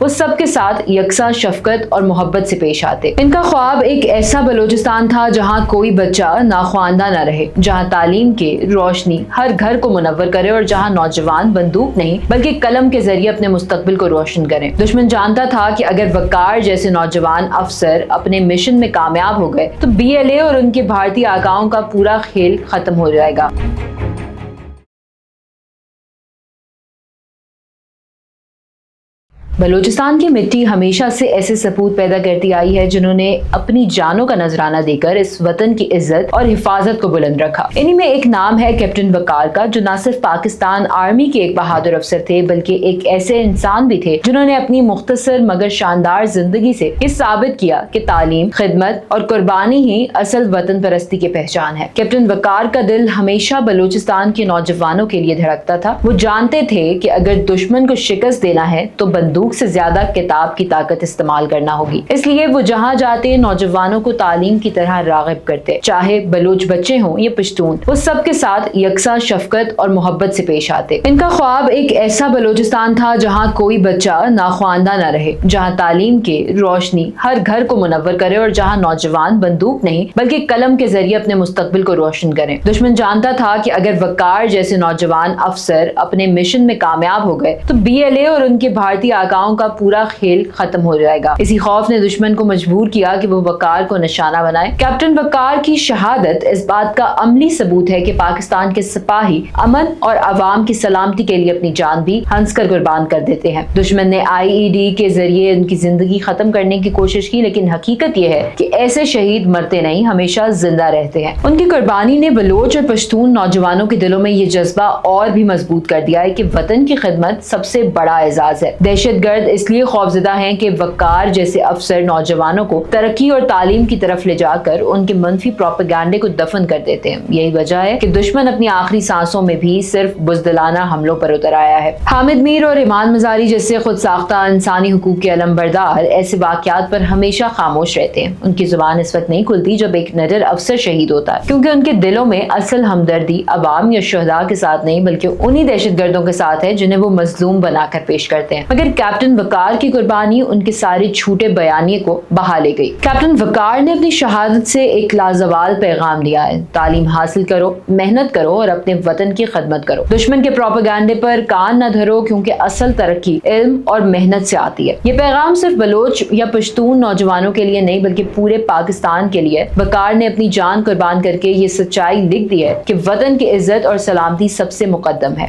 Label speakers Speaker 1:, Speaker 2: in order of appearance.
Speaker 1: وہ سب کے ساتھ یکساں شفقت اور محبت سے پیش آتے۔ ان کا خواب ایک ایسا بلوچستان تھا جہاں کوئی بچہ ناخواندہ نہ رہے، جہاں تعلیم کی روشنی ہر گھر کو منور کرے اور جہاں نوجوان بندوق نہیں بلکہ قلم کے ذریعے اپنے مستقبل کو روشن کریں۔ دشمن جانتا تھا کہ اگر وقار جیسے نوجوان افسر اپنے مشن میں کامیاب ہو گئے تو BLA اور ان کے بھارتی آقاؤں کا پورا کھیل ختم ہو جائے گا۔ بلوچستان کی مٹی ہمیشہ سے ایسے سپوت پیدا کرتی آئی ہے جنہوں نے اپنی جانوں کا نذرانہ دے کر اس وطن کی عزت اور حفاظت کو بلند رکھا۔ انہی میں ایک نام ہے کیپٹن وقار کا، جو نہ صرف پاکستان آرمی کے ایک بہادر افسر تھے بلکہ ایک ایسے انسان بھی تھے جنہوں نے اپنی مختصر مگر شاندار زندگی سے یہ ثابت کیا کہ تعلیم، خدمت اور قربانی ہی اصل وطن پرستی کی پہچان ہے۔ کیپٹن وقار کا دل ہمیشہ بلوچستان کے نوجوانوں کے لیے دھڑکتا تھا۔ وہ جانتے تھے کہ اگر دشمن کو شکست دینا ہے تو بندوق سے زیادہ کتاب کی طاقت استعمال کرنا ہوگی، اس لیے وہ جہاں جاتے نوجوانوں کو تعلیم کی طرح راغب کرتے، چاہے بلوچ بچے ہوں یا پشتون، وہ سب کے ساتھ یکساں شفقت اور محبت سے پیش آتے۔ ان کا خواب ایک ایسا بلوچستان تھا جہاں کوئی بچہ ناخواندہ نہ رہے، جہاں تعلیم کی روشنی ہر گھر کو منور کرے اور جہاں نوجوان بندوق نہیں بلکہ قلم کے ذریعے اپنے مستقبل کو روشن کریں۔ دشمن جانتا تھا کہ اگر وقار جیسے نوجوان افسر اپنے مشن میں کامیاب ہو گئے تو BLA اور ان کے بھارتی آقاؤں کا پورا کھیل ختم ہو جائے گا۔ اسی خوف نے دشمن کو مجبور کیا کہ وہ وقار کو نشانہ بنائے۔ کیپٹن وقار کی شہادت اس بات کا عملی ثبوت ہے کہ پاکستان کے سپاہی امن اور عوام کی سلامتی کے لیے اپنی جان بھی ہنس کر قربان کر دیتے ہیں۔ دشمن نے IED کے ذریعے ان کی زندگی ختم کرنے کی کوشش کی، لیکن حقیقت یہ ہے کہ ایسے شہید مرتے نہیں، ہمیشہ زندہ رہتے ہیں۔ ان کی قربانی نے بلوچ اور پشتون نوجوانوں کے دلوں میں یہ جذبہ اور بھی مضبوط کر دیا ہے کہ وطن کی خدمت سب سے بڑا اعزاز ہے۔ دہشت گرد اس لیے خوفزدہ ہیں کہ وقار جیسے افسر نوجوانوں کو ترقی اور تعلیم کی طرف لے جا کر ان کے منفی پروپیگنڈے کو دفن کر دیتے ہیں۔ یہی وجہ ہے کہ دشمن اپنی آخری سانسوں میں بھی صرف بزدلانہ حملوں پر اتر آیا ہے۔ حامد میر اور ایمان مزاری جیسے خود ساختہ انسانی حقوق کے علمبردار ایسے واقعات پر ہمیشہ خاموش رہتے ہیں۔ ان کی زبان اس وقت نہیں کھلتی جب ایک نڈر افسر شہید ہوتا ہے، کیونکہ ان کے دلوں میں اصل ہمدردی عوام یا شہداء کے ساتھ نہیں بلکہ انہی دہشت گردوں کے ساتھ ہے جنہیں وہ مظلوم بنا کر پیش کرتے ہیں۔ مگر کیپٹن وقار کی قربانی ان کے سارے جھوٹے بیانیے کو بہا لے گئی۔ کیپٹن وقار نے اپنی شہادت سے ایک لازوال پیغام دیا ہے: تعلیم حاصل کرو، محنت کرو اور اپنے وطن کی خدمت کرو۔ دشمن کے پروپیگنڈے پر کان نہ دھرو، کیونکہ اصل ترقی علم اور محنت سے آتی ہے۔ یہ پیغام صرف بلوچ یا پشتون نوجوانوں کے لیے نہیں بلکہ پورے پاکستان کے لیے۔ وقار نے اپنی جان قربان کر کے یہ سچائی لکھ دی ہے کہ وطن کی عزت اور سلامتی سب سے مقدم ہے۔